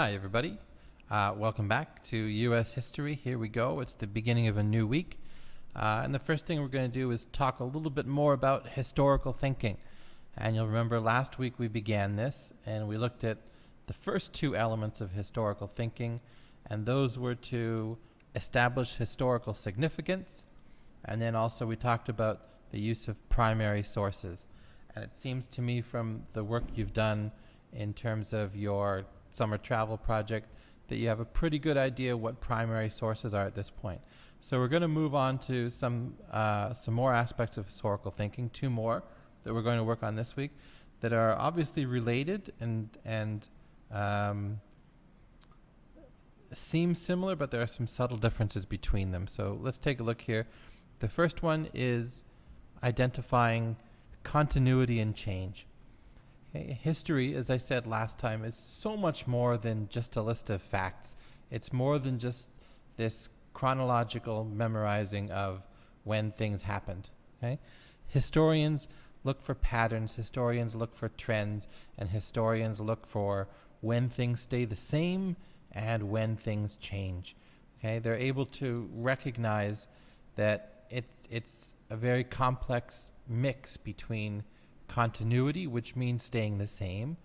Hi, everybody. Welcome back to U.S. History. Here we go. It's the beginning of a new week. And the first thing we're going to do is talk a little bit more about historical thinking. And you'll remember last week we began this, and we looked at the first two elements of historical thinking, and those were to establish historical significance, and then also we talked about the use of primary sources. And it seems to me from the work you've done in terms of your summer travel project that you have a pretty good idea what primary sources are at this point. So we're going to move on to some more aspects of historical thinking, two more that we're going to work on this week that are obviously related and seem similar, but there are some subtle differences between them. So let's take a look here. The first one is identifying continuity and change. Okay, history, as I said last time, is so much more than just a list of facts. It's more than just this chronological memorizing of when things happened. Okay? Historians look for patterns, historians look for trends, and historians look for when things stay the same and when things change. Okay? They're able to recognize that it's a very complex mix between continuity, which means staying the same,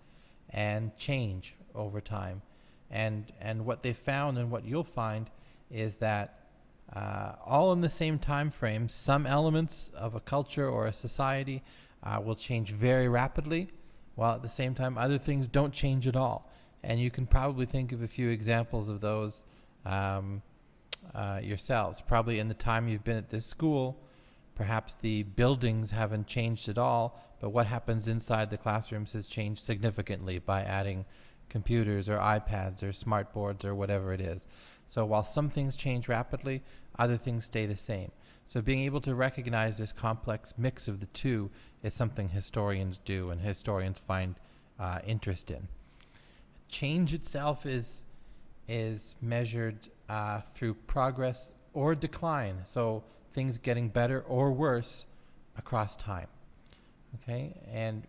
and change over time. And what they found and what you'll find is that all in the same time frame, some elements of a culture or a society will change very rapidly, while at the same time other things don't change at all. And you can probably think of a few examples of those yourselves. Probably in the time you've been at this school, perhaps the buildings haven't changed at all, but what happens inside the classrooms has changed significantly by adding computers or iPads or smart boards or whatever it is. So while some things change rapidly, other things stay the same. So being able to recognize this complex mix of the two is something historians do and historians find interest in. Change itself is measured through progress or decline. So things getting better or worse across time. Okay, and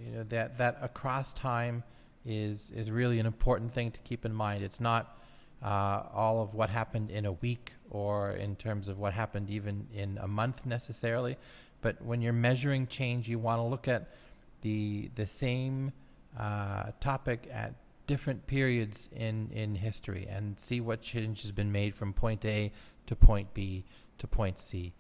you know that across time is really an important thing to keep in mind. It's not all of what happened in a week or in terms of what happened even in a month necessarily, but when you're measuring change, you want to look at the same topic at different periods in history and see what change has been made from point A to point B to point C.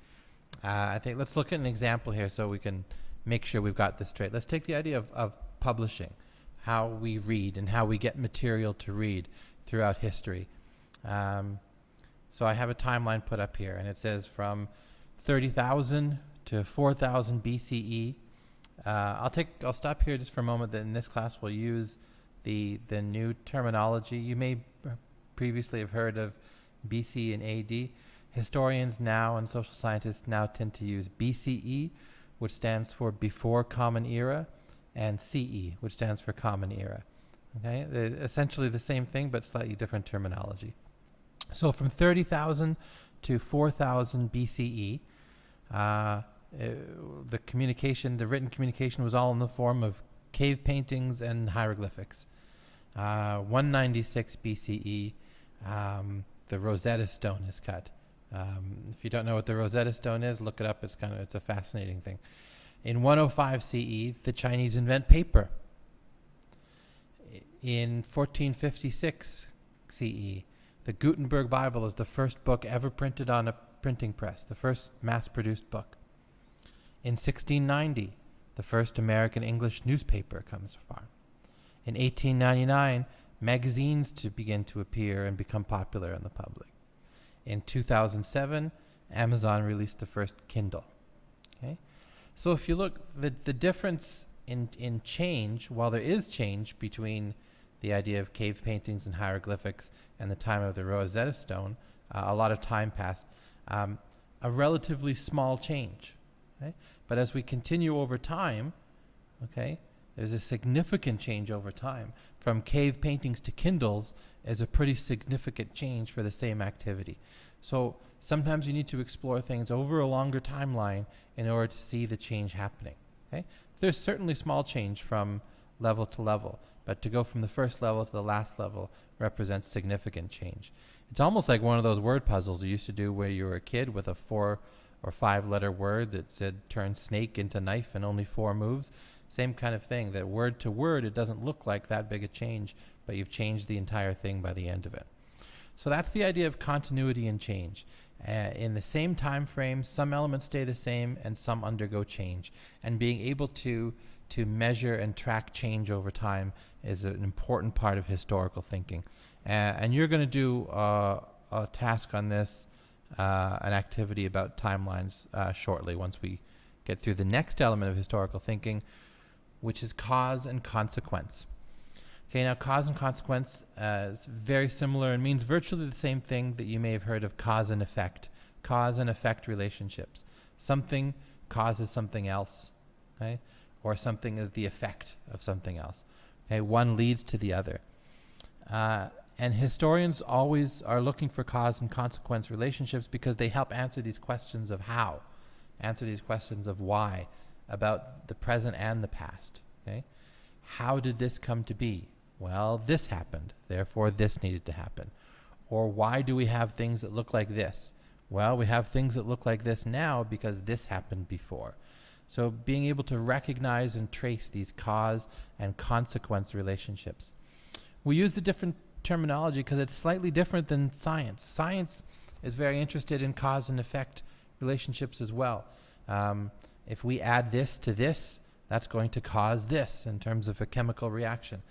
I think let's look at an example here so we can make sure we've got this straight. Let's take the idea of publishing, how we read and how we get material to read throughout history. So I have a timeline put up here, and it says from 30,000 to 4,000 BCE. I'll stop here just for a moment. That in this class we'll use the new terminology. You may previously have heard of BC and AD. Historians now and social scientists now tend to use BCE, which stands for Before Common Era, and CE, which stands for Common Era. Okay, they're essentially the same thing, but slightly different terminology. So from 30,000 to 4,000 BCE, the written communication was all in the form of cave paintings and hieroglyphics. 196 BCE, the Rosetta Stone is cut. If you don't know what the Rosetta Stone is, look it up. It's a fascinating thing. In 105 CE, the Chinese invent paper. In 1456 CE, the Gutenberg Bible is the first book ever printed on a printing press, the first mass-produced book. In 1690, the first American English newspaper comes from. In 1899, magazines begin to appear and become popular in the public. In 2007, Amazon released the first Kindle. Okay, so if you look, the difference in change, while there is change between the idea of cave paintings and hieroglyphics and the time of the Rosetta Stone, a lot of time passed, a relatively small change. Okay? But as we continue over time, okay, there's a significant change over time. From cave paintings to Kindles is a pretty significant change for the same activity. So sometimes you need to explore things over a longer timeline in order to see the change happening. Okay? There's certainly small change from level to level, but to go from the first level to the last level represents significant change. It's almost like one of those word puzzles you used to do where you were a kid with a 4 or 5 letter word that said turn snake into knife and only 4 moves. Same kind of thing, that word to word, it doesn't look like that big a change, but you've changed the entire thing by the end of it. So that's the idea of continuity and change. In the same time frame, some elements stay the same and some undergo change. And being able to measure and track change over time is an important part of historical thinking. And you're going to do a task on this, an activity about timelines shortly, once we get through the next element of historical thinking, which is cause and consequence. Okay, now cause and consequence is very similar and means virtually the same thing that you may have heard of cause and effect relationships. Something causes something else, okay? Or something is the effect of something else. Okay, one leads to the other. And historians always are looking for cause and consequence relationships because they help answer these questions of how, answer these questions of why, about the present and the past. Okay? How did this come to be? Well, this happened, therefore this needed to happen. Or why do we have things that look like this? Well, we have things that look like this now because this happened before. So being able to recognize and trace these cause and consequence relationships. We use the different terminology because it's slightly different than science. Science is very interested in cause and effect relationships as well. If we add this to this, that's going to cause this in terms of a chemical reaction.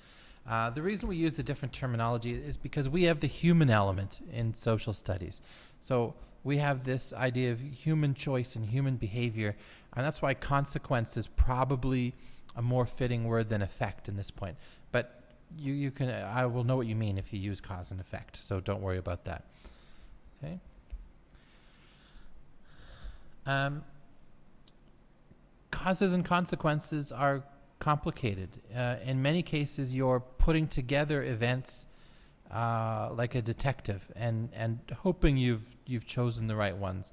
The reason we use the different terminology is because we have the human element in social studies. So we have this idea of human choice and human behavior, and that's why consequence is probably a more fitting word than effect in this point. But you can, I will know what you mean if you use cause and effect, so don't worry about that. Okay. Causes and consequences are complicated. In many cases, you're putting together events like a detective and hoping you've chosen the right ones.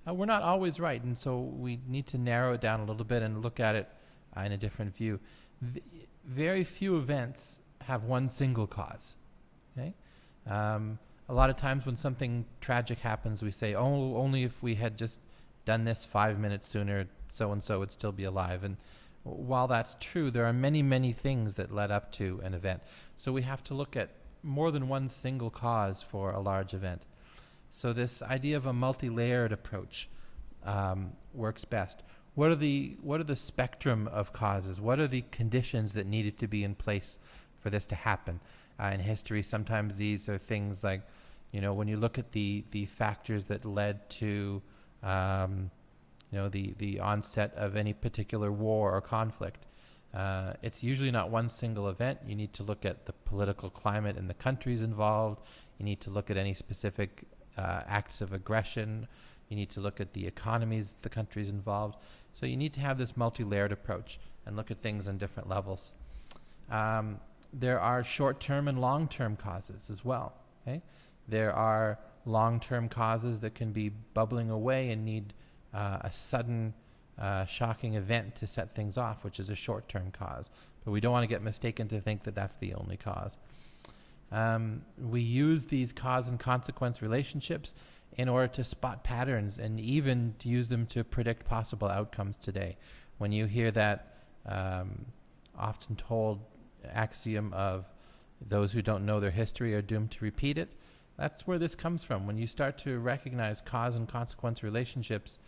We're not always right, and so we need to narrow it down a little bit and look at it in a different view. Very few events have one single cause. Okay? A lot of times when something tragic happens, we say, oh, only if we had just done this 5 minutes sooner, so-and-so would still be alive. And while that's true, there are many, many things that led up to an event. So we have to look at more than one single cause for a large event. So this idea of a multi-layered approach works best. What are the spectrum of causes? What are the conditions that needed to be in place for this to happen? In history, sometimes these are things like, when you look at the factors that led to the onset of any particular war or conflict. It's usually not one single event. You need to look at the political climate in the countries involved. You need to look at any specific acts of aggression. You need to look at the economies the countries involved. So you need to have this multi-layered approach and look at things on different levels. There are short-term and long-term causes as well. Okay? There are long-term causes that can be bubbling away and need a sudden shocking event to set things off, which is a short-term cause. But we don't want to get mistaken to think that that's the only cause. We use these cause and consequence relationships in order to spot patterns and even to use them to predict possible outcomes today. When you hear that often told axiom of those who don't know their history are doomed to repeat it, that's where this comes from. When you start to recognize cause and consequence relationships,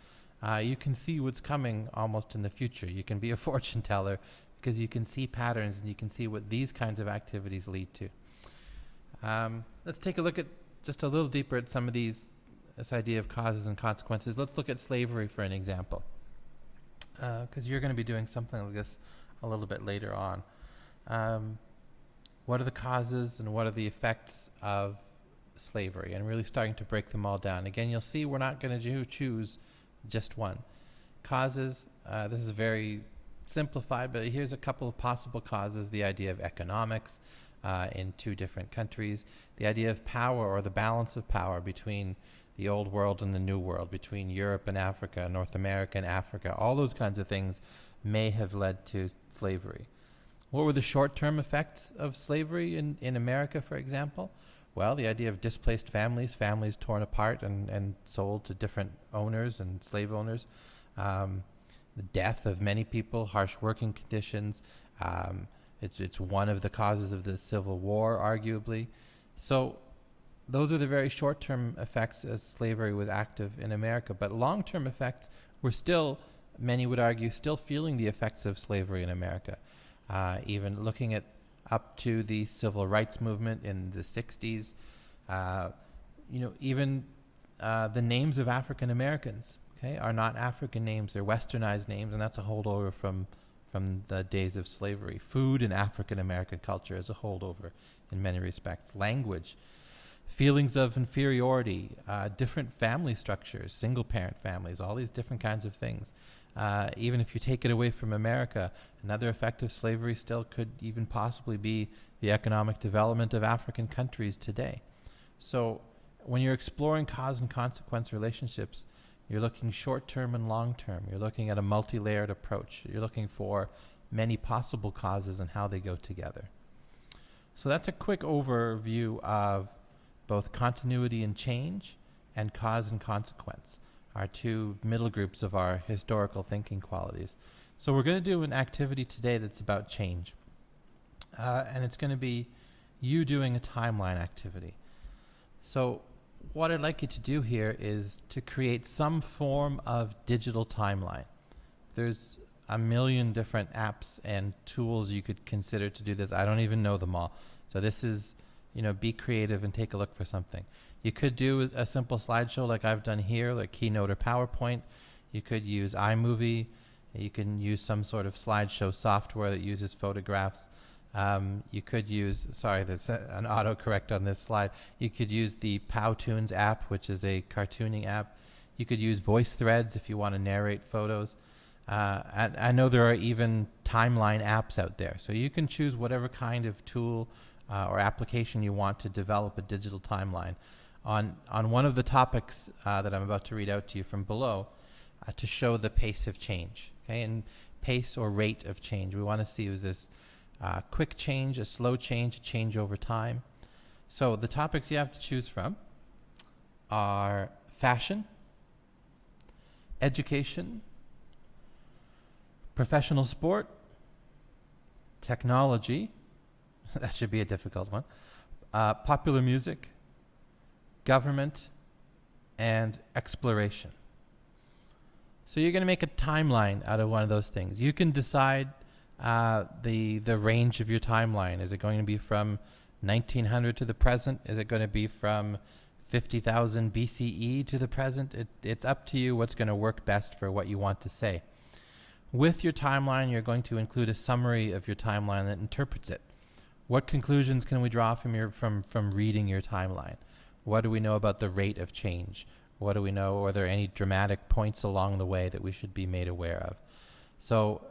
you can see what's coming almost in the future. You can be a fortune teller because you can see patterns and you can see what these kinds of activities lead to. Let's take a look at just a little deeper at some of this idea of causes and consequences. Let's look at slavery for an example, because you're going to be doing something like this a little bit later on. What are the causes and what are the effects of slavery, and really starting to break them all down. Again, you'll see we're not going to choose just one. Causes, this is very simplified, but here's a couple of possible causes. The idea of economics in two different countries, the idea of power or the balance of power between the old world and the new world, between Europe and Africa, North America and Africa, all those kinds of things may have led to slavery. What were the short-term effects of slavery in America, for example? Well, the idea of displaced families, families torn apart and sold to different owners and slave owners, the death of many people, harsh working conditions. It's one of the causes of the Civil War, arguably. So those are the very short-term effects as slavery was active in America. But long-term effects, we're still, many would argue, still feeling the effects of slavery in America. Even looking at up to the civil rights movement in the 60s, even the names of African Americans, are not African names, they're westernized names, and that's a holdover from the days of slavery. Food in African American culture is a holdover in many respects. Language, feelings of inferiority, different family structures, single parent families, all these different kinds of things. Even if you take it away from America, another effect of slavery still could even possibly be the economic development of African countries today. So when you're exploring cause and consequence relationships, you're looking short-term and long-term. You're looking at a multi-layered approach. You're looking for many possible causes and how they go together. So that's a quick overview of both continuity and change and cause and consequence, our two middle groups of our historical thinking qualities. So we're going to do an activity today that's about change. And it's going to be you doing a timeline activity. So what I'd like you to do here is to create some form of digital timeline. There's a million different apps and tools you could consider to do this. I don't even know them all. So this is, be creative and take a look for something. You could do a simple slideshow like I've done here, like Keynote or PowerPoint. You could use iMovie. You can use some sort of slideshow software that uses photographs. You could use, sorry, there's an autocorrect on this slide. You could use the Powtoons app, which is a cartooning app. You could use VoiceThreads if you want to narrate photos. I know there are even timeline apps out there. So you can choose whatever kind of tool or application you want to develop a digital timeline. On one of the topics that I'm about to read out to you from below, to show the pace of change, and pace or rate of change. We want to see, is this quick change, a slow change, a change over time. So the topics you have to choose from are fashion, education, professional sport, technology, that should be a difficult one, popular music, government, and exploration. So you're going to make a timeline out of one of those things. You can decide the range of your timeline. Is it going to be from 1900 to the present? Is it going to be from 50,000 BCE to the present? It's up to you what's going to work best for what you want to say. With your timeline, you're going to include a summary of your timeline that interprets it. What conclusions can we draw from reading your timeline? What do we know about the rate of change? What do we know? Are there any dramatic points along the way that we should be made aware of? So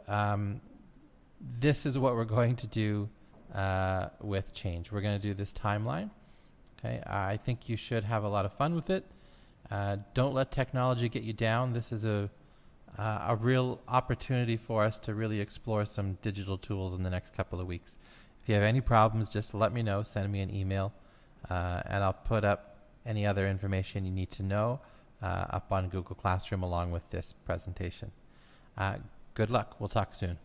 this is what we're going to do with change. We're going to do this timeline. I think you should have a lot of fun with it. Don't let technology get you down. This is a real opportunity for us to really explore some digital tools in the next couple of weeks. If you have any problems, just let me know. Send me an email, and I'll put up any other information you need to know up on Google Classroom along with this presentation. Good luck. We'll talk soon.